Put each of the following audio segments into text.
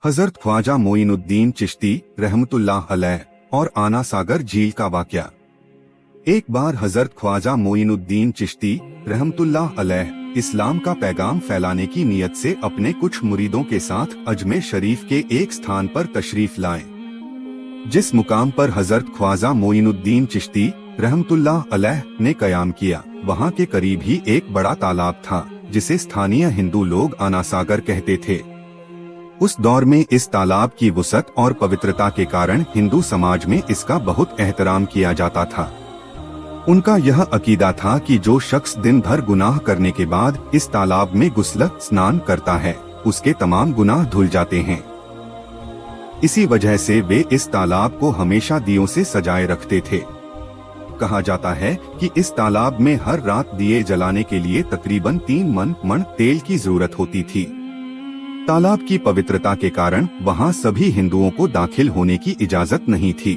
हजरत ख्वाजा मोइनुद्दीन चिश्ती रहमतुल्लाह अलैह और आना सागर झील का वाकया। एक बार हजरत ख्वाजा मोइनुद्दीन चिश्ती रहमतुल्लाह अलैह इस्लाम का पैगाम फैलाने की नियत से अपने कुछ मुरीदों के साथ अजमेर शरीफ के एक स्थान पर तशरीफ लाए। जिस मुकाम पर हजरत ख्वाजा मोइनुद्दीन चिश्ती रहमतुल्लाह अलैह ने कयाम किया, वहाँ के करीब ही एक बड़ा तालाब था जिसे स्थानीय हिंदू लोग आना सागर कहते थे। उस दौर में इस तालाब की वुसअत और पवित्रता के कारण हिंदू समाज में इसका बहुत एहतराम किया जाता था। उनका यह अकीदा था कि जो शख्स दिन भर गुनाह करने के बाद इस तालाब में गुस्ल स्नान करता है, उसके तमाम गुनाह धुल जाते हैं। इसी वजह से वे इस तालाब को हमेशा दियों से सजाए रखते थे। कहा जाता है कि इस तालाब में हर रात दिए जलाने के लिए तकरीबन 3 मन तेल की जरूरत होती थी। तालाब की पवित्रता के कारण वहां सभी हिंदुओं को दाखिल होने की इजाजत नहीं थी।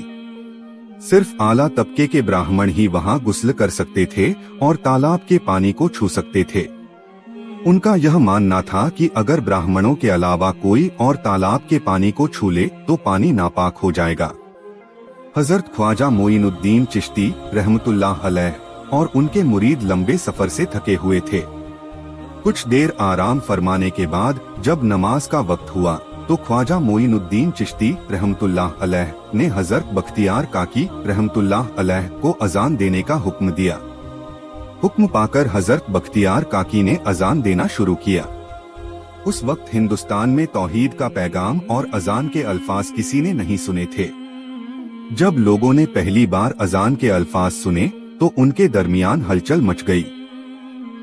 सिर्फ आला तबके के ब्राह्मण ही वहां गुस्ल कर सकते थे और तालाब के पानी को छू सकते थे। उनका यह मानना था कि अगर ब्राह्मणों के अलावा कोई और तालाब के पानी को छू ले तो पानी नापाक हो जाएगा। हजरत ख्वाजा मोइनुद्दीन चिश्ती रहमतुल्लाह अलैह और उनके मुरीद लंबे सफर से थके हुए थे। कुछ देर आराम फरमाने के बाद जब नमाज का वक्त हुआ तो ख्वाजा मोइनुद्दीन चिश्ती रहमतुल्लाह अलैह ने हजरत बख्तियार काकी रहमतुल्लाह अलैह को अजान देने का हुक्म दिया। हुक्म पाकर हजरत बख्तियार काकी ने अजान देना शुरू किया। उस वक्त हिंदुस्तान में तौहीद का पैगाम और अजान के अल्फाज किसी ने नहीं सुने थे। जब लोगों ने पहली बार अजान के अल्फाज सुने तो उनके दरमियान हलचल मच गई।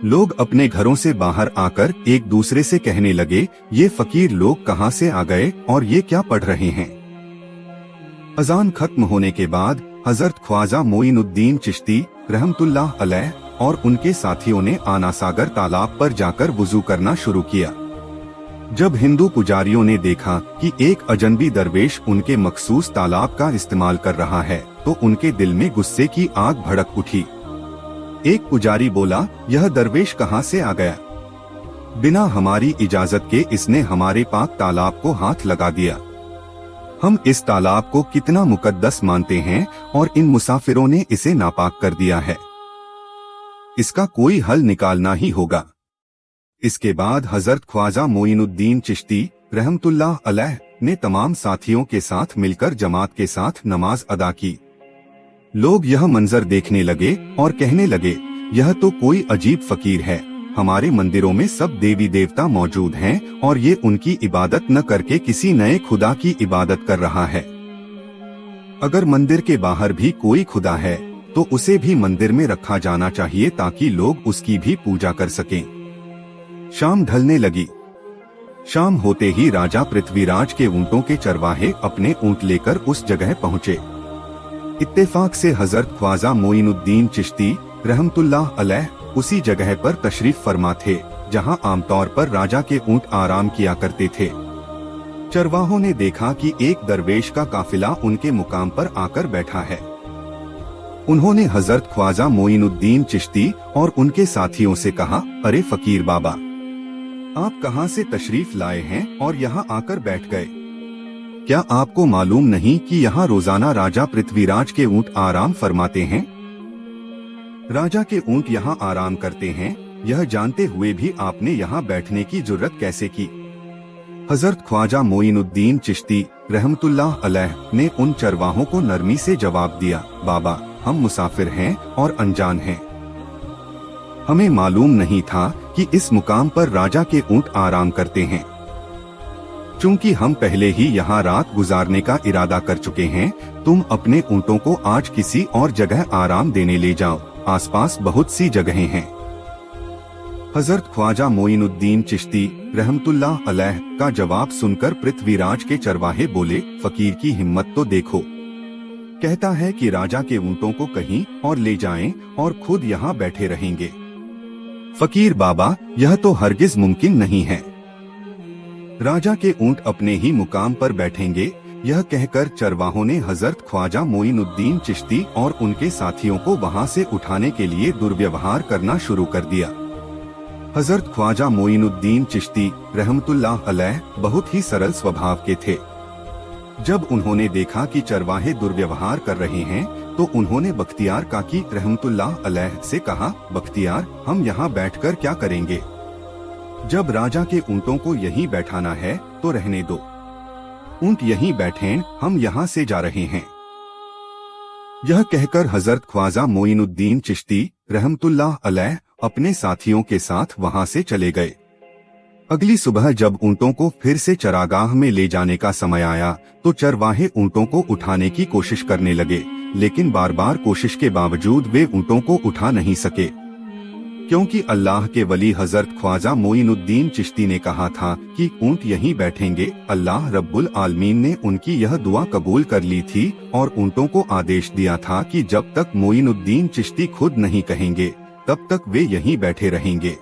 लोग अपने घरों से बाहर आकर एक दूसरे से कहने लगे, ये फकीर लोग कहां से आ गए और ये क्या पढ़ रहे हैं। अजान खत्म होने के बाद हजरत ख्वाजा मोइनुद्दीन चिश्ती रहमतुल्लाह अलैह और उनके साथियों ने आना सागर तालाब पर जाकर वुजू करना शुरू किया। जब हिंदू पुजारियों ने देखा कि एक अजनबी दरवेश उनके मखसूस तालाब का इस्तेमाल कर रहा है तो उनके दिल में गुस्से की आग भड़क उठी। एक पुजारी बोला, यह दरवेश कहां से आ गया? बिना हमारी इजाजत के इसने हमारे पाक तालाब को हाथ लगा दिया। हम इस तालाब को कितना मुकद्दस मानते हैं और इन मुसाफिरों ने इसे नापाक कर दिया है। इसका कोई हल निकालना ही होगा। इसके बाद हजरत ख्वाजा मोइनुद्दीन चिश्ती रहमतुल्लाह अलैह ने तमाम साथियों के साथ मिलकर जमात के साथ नमाज अदा की। लोग यह मंजर देखने लगे और कहने लगे, यह तो कोई अजीब फकीर है। हमारे मंदिरों में सब देवी देवता मौजूद हैं और ये उनकी इबादत न करके किसी नए खुदा की इबादत कर रहा है। अगर मंदिर के बाहर भी कोई खुदा है तो उसे भी मंदिर में रखा जाना चाहिए ताकि लोग उसकी भी पूजा कर सकें। शाम ढलने लगी। शाम होते ही राजा पृथ्वीराज के ऊंटों के चरवाहे अपने ऊंट लेकर उस जगह पहुँचे। इत्तेफाक से हजरत ख्वाजा मोइनुद्दीन चिश्ती रहमतुल्लाह अलैह उसी जगह पर तशरीफ फरमा थे जहां आमतौर पर राजा के ऊंट आराम किया करते थे। चरवाहों ने देखा कि एक दरवेश का काफिला उनके मुकाम पर आकर बैठा है। उन्होंने हजरत ख्वाजा मोइनुद्दीन चिश्ती और उनके साथियों से कहा, अरे फकीर बाबा, आप कहां से तशरीफ लाए हैं और यहां आकर बैठ गए? क्या आपको मालूम नहीं कि यहाँ रोजाना राजा पृथ्वीराज के ऊंट आराम फरमाते हैं? राजा के ऊंट यहाँ आराम करते हैं, यह जानते हुए भी आपने यहाँ बैठने की जुर्रत कैसे की? हजरत ख्वाजा मोइनुद्दीन चिश्ती रहमतुल्लाह अलैह ने उन चरवाहों को नरमी से जवाब दिया, बाबा, हम मुसाफिर हैं और अनजान हैं। हमें मालूम नहीं था कि इस मुकाम पर राजा के ऊंट आराम करते हैं। चूंकि हम पहले ही यहाँ रात गुजारने का इरादा कर चुके हैं, तुम अपने ऊंटों को आज किसी और जगह आराम देने ले जाओ। आसपास बहुत सी जगहें हैं। हजरत ख्वाजा मोइनुद्दीन चिश्ती रहमतुल्लाह अलैह का जवाब सुनकर पृथ्वीराज के चरवाहे बोले, फकीर की हिम्मत तो देखो। कहता है कि राजा के ऊंटों को कहीं और ले जाएं और खुद यहाँ बैठे रहेंगे। फकीर बाबा, यह तो हरगिज मुमकिन नहीं है। राजा के ऊंट अपने ही मुकाम पर बैठेंगे। यह कहकर चरवाहों ने हजरत ख्वाजा मोइनुद्दीन चिश्ती और उनके साथियों को वहां से उठाने के लिए दुर्व्यवहार करना शुरू कर दिया। हजरत ख्वाजा मोइनुद्दीन चिश्ती रहमतुल्लाह अलैह बहुत ही सरल स्वभाव के थे। जब उन्होंने देखा कि चरवाहे दुर्व्यवहार कर रहे हैं तो उन्होंने बख्तियार काकी रहमतुल्लाह अलैह से कहा, बख्तियार, हम यहाँ बैठकर क्या करेंगे? जब राजा के ऊँटों को यहीं बैठाना है तो रहने दो। ऊँट यहीं बैठें, हम यहाँ से जा रहे हैं। यह कहकर हजरत ख्वाजा मोइनुद्दीन चिश्ती रहमतुल्लाह अलैह अपने साथियों के साथ वहां से चले गए। अगली सुबह जब ऊँटों को फिर से चरागाह में ले जाने का समय आया तो चरवाहे ऊँटों को उठाने की कोशिश करने लगे, लेकिन बार बार कोशिश के बावजूद वे ऊँटों को उठा नहीं सके, क्योंकि अल्लाह के वली हजरत ख्वाजा मोइनुद्दीन चिश्ती ने कहा था कि ऊँट यहीं बैठेंगे। अल्लाह रब्बुल आलमीन ने उनकी यह दुआ कबूल कर ली थी और ऊँटों को आदेश दिया था कि जब तक मोइनुद्दीन चिश्ती खुद नहीं कहेंगे तब तक वे यहीं बैठे रहेंगे।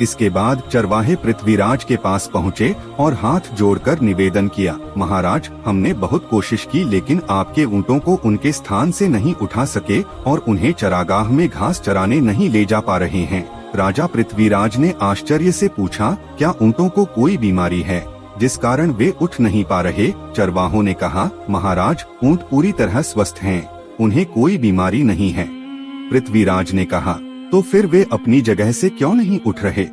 इसके बाद चरवाहे पृथ्वीराज के पास पहुँचे और हाथ जोड़कर निवेदन किया, महाराज, हमने बहुत कोशिश की लेकिन आपके ऊँटों को उनके स्थान से नहीं उठा सके और उन्हें चरागाह में घास चराने नहीं ले जा पा रहे हैं। राजा पृथ्वीराज ने आश्चर्य से पूछा, क्या ऊँटों को कोई बीमारी है जिस कारण वे उठ नहीं पा रहे? चरवाहों ने कहा, महाराज, ऊँट पूरी तरह स्वस्थ हैं, उन्हें कोई बीमारी नहीं है। पृथ्वीराज ने कहा, तो फिर वे अपनी जगह से क्यों नहीं उठ रहे?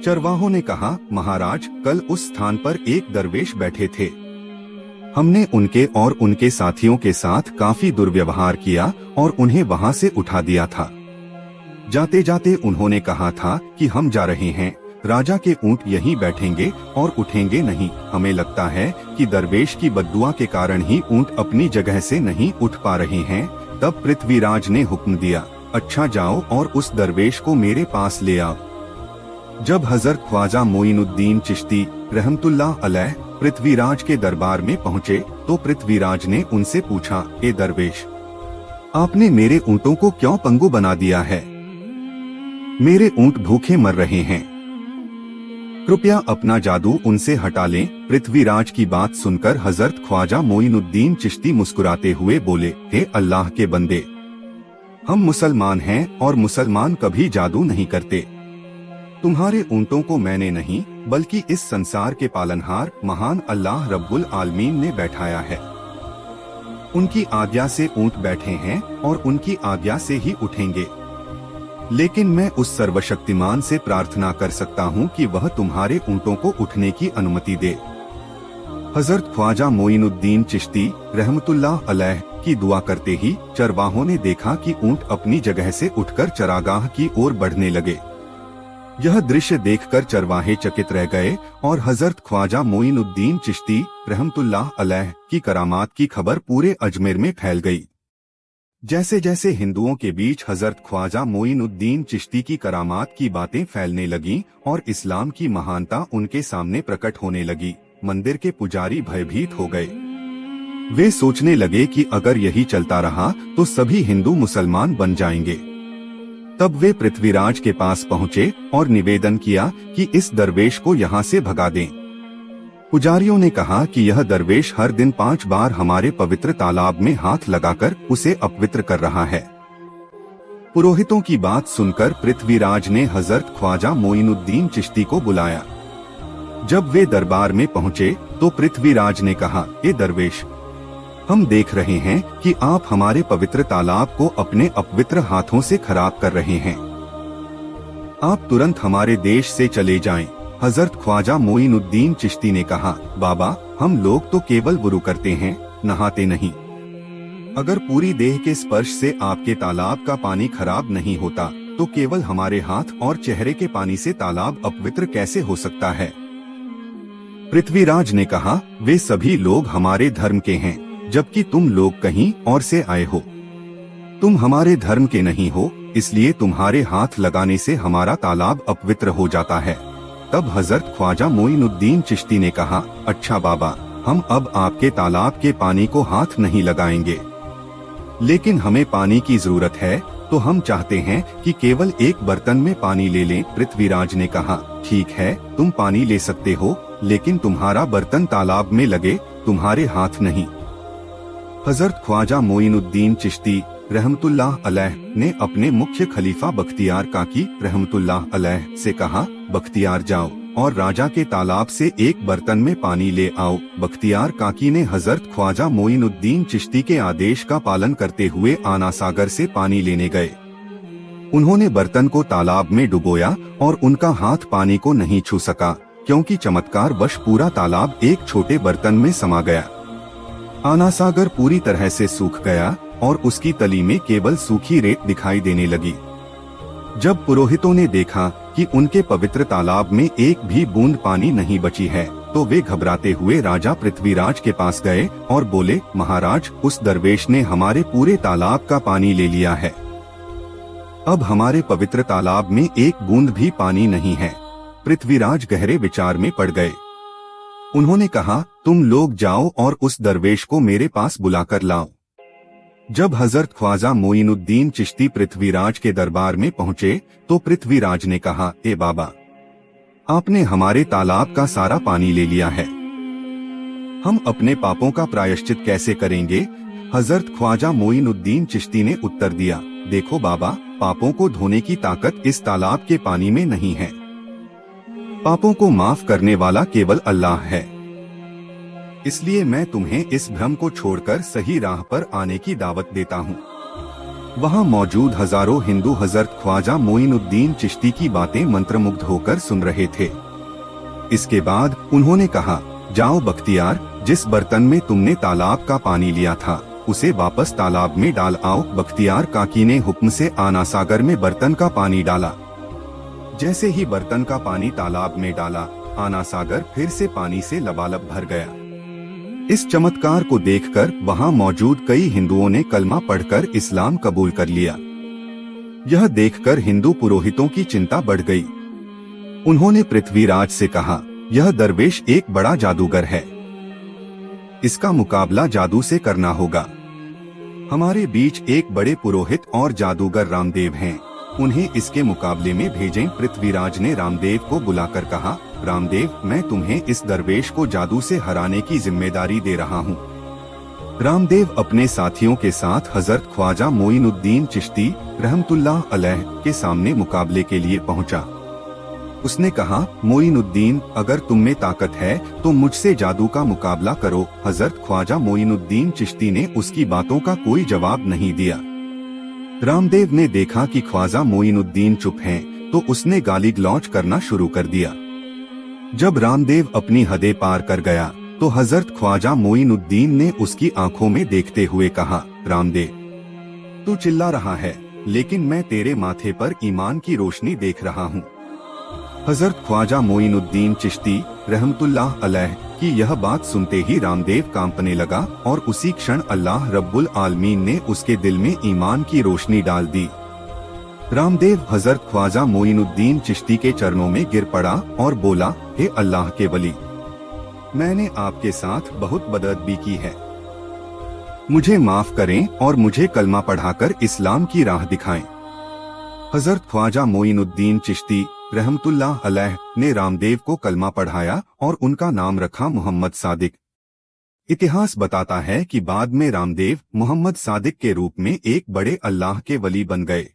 चरवाहों ने कहा, महाराज, कल उस स्थान पर एक दरवेश बैठे थे। हमने उनके और उनके साथियों के साथ काफी दुर्व्यवहार किया और उन्हें वहां से उठा दिया था। जाते जाते उन्होंने कहा था कि हम जा रहे हैं, राजा के ऊँट यहीं बैठेंगे और उठेंगे नहीं। हमें लगता है कि दरवेश की बद्दुआ के कारण ही ऊँट अपनी जगह से नहीं उठ पा रहे हैं। तब पृथ्वीराज ने हुक्म दिया, अच्छा, जाओ और उस दरवेश को मेरे पास ले आओ। जब हजरत ख्वाजा मोइनुद्दीन चिश्ती रहमतुल्लाह अलैह पृथ्वीराज के दरबार में पहुँचे तो पृथ्वीराज ने उनसे पूछा, ए दरवेश, आपने मेरे ऊँटों को क्यों पंगु बना दिया है? मेरे ऊँट भूखे मर रहे हैं, कृपया अपना जादू उनसे हटा लें। पृथ्वीराज की बात सुनकर हजरत ख्वाजा मोइनुद्दीन चिश्ती मुस्कुराते हुए बोले, हे अल्लाह के बंदे, हम मुसलमान हैं और मुसलमान कभी जादू नहीं करते। तुम्हारे ऊँटों को मैंने नहीं बल्कि इस संसार के पालनहार महान अल्लाह रब्बुल आलमीन ने बैठाया है। उनकी आज्ञा से ऊँट बैठे हैं और उनकी आज्ञा से ही उठेंगे। लेकिन मैं उस सर्वशक्तिमान से प्रार्थना कर सकता हूँ कि वह तुम्हारे ऊँटों को उठने की अनुमति दे। हजरत ख्वाजा मोइनुद्दीन चिश्ती रहमतुल्लाह अलैह की दुआ करते ही चरवाहों ने देखा कि ऊँट अपनी जगह से उठकर चरागाह की ओर बढ़ने लगे। यह दृश्य देखकर चरवाहे चकित रह गए और हजरत ख्वाजा मोइनुद्दीन चिश्ती रहमतुल्लाह अलैह की करामात की खबर पूरे अजमेर में फैल गई। जैसे जैसे हिंदुओं के बीच हजरत ख्वाजा मोइनुद्दीन चिश्ती की करामात की बातें फैलने लगीं और इस्लाम की महानता उनके सामने प्रकट होने लगी, मंदिर के पुजारी भयभीत हो गए। वे सोचने लगे कि अगर यही चलता रहा तो सभी हिंदू मुसलमान बन जाएंगे। तब वे पृथ्वीराज के पास पहुँचे और निवेदन किया कि इस दरवेश को यहाँ से भगा दें। पुजारियों ने कहा कि यह दरवेश हर दिन 5 बार हमारे पवित्र तालाब में हाथ लगाकर उसे अपवित्र कर रहा है। पुरोहितों की बात सुनकर पृथ्वीराज ने हजरत ख्वाजा मोइनुद्दीन चिश्ती को बुलाया। जब वे दरबार में पहुँचे तो पृथ्वीराज ने कहा, ए दरवेश, हम देख रहे हैं कि आप हमारे पवित्र तालाब को अपने अपवित्र हाथों से खराब कर रहे हैं। आप तुरंत हमारे देश से चले जाएं। हजरत ख्वाजा मोइनुद्दीन चिश्ती ने कहा, बाबा, हम लोग तो केवल वुरू करते हैं, नहाते नहीं। अगर पूरी देह के स्पर्श से आपके तालाब का पानी खराब नहीं होता तो केवल हमारे हाथ और चेहरे के पानी से तालाब अपवित्र कैसे हो सकता है? पृथ्वीराज ने कहा, वे सभी लोग हमारे धर्म के हैं, जबकि तुम लोग कहीं और से आए हो। तुम हमारे धर्म के नहीं हो, इसलिए तुम्हारे हाथ लगाने से हमारा तालाब अपवित्र हो जाता है। तब हजरत ख्वाजा मोइनुद्दीन चिश्ती ने कहा, अच्छा बाबा, हम अब आपके तालाब के पानी को हाथ नहीं लगाएंगे, लेकिन हमें पानी की जरूरत है तो हम चाहते हैं कि केवल एक बर्तन में पानी ले लें। पृथ्वीराज ने कहा, ठीक है, तुम पानी ले सकते हो, लेकिन तुम्हारा बर्तन तालाब में लगे, तुम्हारे हाथ नहीं। हजरत ख्वाजा मोइनुद्दीन चिश्ती रहमतुल्लाह अलैह ने अपने मुख्य खलीफा बख्तियार काकी रहमतुल्लाह अलैह से कहा, बख्तियार जाओ और राजा के तालाब से एक बर्तन में पानी ले आओ। बख्तियार काकी ने हजरत ख्वाजा मोइनुद्दीन चिश्ती के आदेश का पालन करते हुए आना सागर से पानी लेने गए। उन्होंने बर्तन को तालाब में डुबोया और उनका हाथ पानी को नहीं छू सका, क्योंकि चमत्कार वश पूरा तालाब एक छोटे बर्तन में समा गया। आना सागर पूरी तरह से सूख गया और उसकी तली में केवल सूखी रेत दिखाई देने लगी। जब पुरोहितों ने देखा कि उनके पवित्र तालाब में एक भी बूंद पानी नहीं बची है, तो वे घबराते हुए राजा पृथ्वीराज के पास गए और बोले, महाराज, उस दरवेश ने हमारे पूरे तालाब का पानी ले लिया है। अब हमारे पवित्र तालाब में एक बूंद भी पानी नहीं है। पृथ्वीराज गहरे विचार में पड़ गए। उन्होंने कहा, तुम लोग जाओ और उस दरवेश को मेरे पास बुलाकर लाओ। जब हजरत ख्वाजा मोइनुद्दीन चिश्ती पृथ्वीराज के दरबार में पहुंचे तो पृथ्वीराज ने कहा, ए बाबा, आपने हमारे तालाब का सारा पानी ले लिया है, हम अपने पापों का प्रायश्चित कैसे करेंगे? हजरत ख्वाजा मोइनुद्दीन चिश्ती ने उत्तर दिया, देखो बाबा, पापों को धोने की ताकत इस तालाब के पानी में नहीं है। पापों को माफ करने वाला केवल अल्लाह है। इसलिए मैं तुम्हें इस भ्रम को छोड़कर सही राह पर आने की दावत देता हूँ। वहाँ मौजूद हजारों हिंदू हजरत ख्वाजा मोइनुद्दीन चिश्ती की बातें मंत्रमुग्ध होकर सुन रहे थे। इसके बाद उन्होंने कहा, जाओ बख्तियार, जिस बर्तन में तुमने तालाब का पानी लिया था उसे वापस तालाब में डाल आओ। बख्तियार काकी ने हुक्म से आना सागर में बर्तन का पानी डाला। जैसे ही बर्तन का पानी तालाब में डाला, आना सागर फिर से पानी से लबालब भर गया। इस चमत्कार को देखकर वहां मौजूद कई हिंदुओं ने कलमा पढ़कर इस्लाम कबूल कर लिया। यह देखकर हिंदू पुरोहितों की चिंता बढ़ गई। उन्होंने पृथ्वीराज से कहा, यह दरवेश एक बड़ा जादूगर है, इसका मुकाबला जादू से करना होगा। हमारे बीच एक बड़े पुरोहित और जादूगर रामदेव हैं, उन्हें इसके मुकाबले में भेजें। पृथ्वीराज ने रामदेव को बुलाकर कहा, रामदेव, मैं तुम्हें इस दरवेश को जादू से हराने की जिम्मेदारी दे रहा हूँ। रामदेव अपने साथियों के साथ हजरत ख्वाजा मोइनुद्दीन चिश्ती रहमतुल्लाह अलैह के सामने मुकाबले के लिए पहुँचा। उसने कहा, मोइनुद्दीन, अगर तुम में ताकत है तो मुझसे जादू का मुकाबला करो। हजरत ख्वाजा मोइनुद्दीन चिश्ती ने उसकी बातों का कोई जवाब नहीं दिया। रामदेव ने देखा कि ख्वाजा मोइनुद्दीन चुप हैं, तो उसने गाली गलौज करना शुरू कर दिया। जब रामदेव अपनी हदें पार कर गया तो हजरत ख्वाजा मोइनुद्दीन ने उसकी आंखों में देखते हुए कहा, रामदेव, तू चिल्ला रहा है, लेकिन मैं तेरे माथे पर ईमान की रोशनी देख रहा हूँ। हजरत ख्वाजा मोइनुद्दीन चिश्ती रहमतुल्लाह अलैह की यह बात सुनते ही रामदेव कांपने लगा और उसी क्षण अल्लाह रब्बुल आलमीन ने उसके दिल में ईमान की रोशनी डाल दी। रामदेव हजरत ख्वाजा मोइनुद्दीन चिश्ती के चरणों में गिर पड़ा और बोला, हे अल्लाह के वली, मैंने आपके साथ बहुत बदअदबी की है, मुझे माफ करें और मुझे कलमा पढ़ाकर इस्लाम की राह दिखाएं। हजरत ख्वाजा मोइनुद्दीन चिश्ती रहमतुल्लाह अलैह ने रामदेव को कलमा पढ़ाया और उनका नाम रखा मोहम्मद सादिक। इतिहास बताता है कि बाद में रामदेव मोहम्मद सादिक के रूप में एक बड़े अल्लाह के वली बन गए।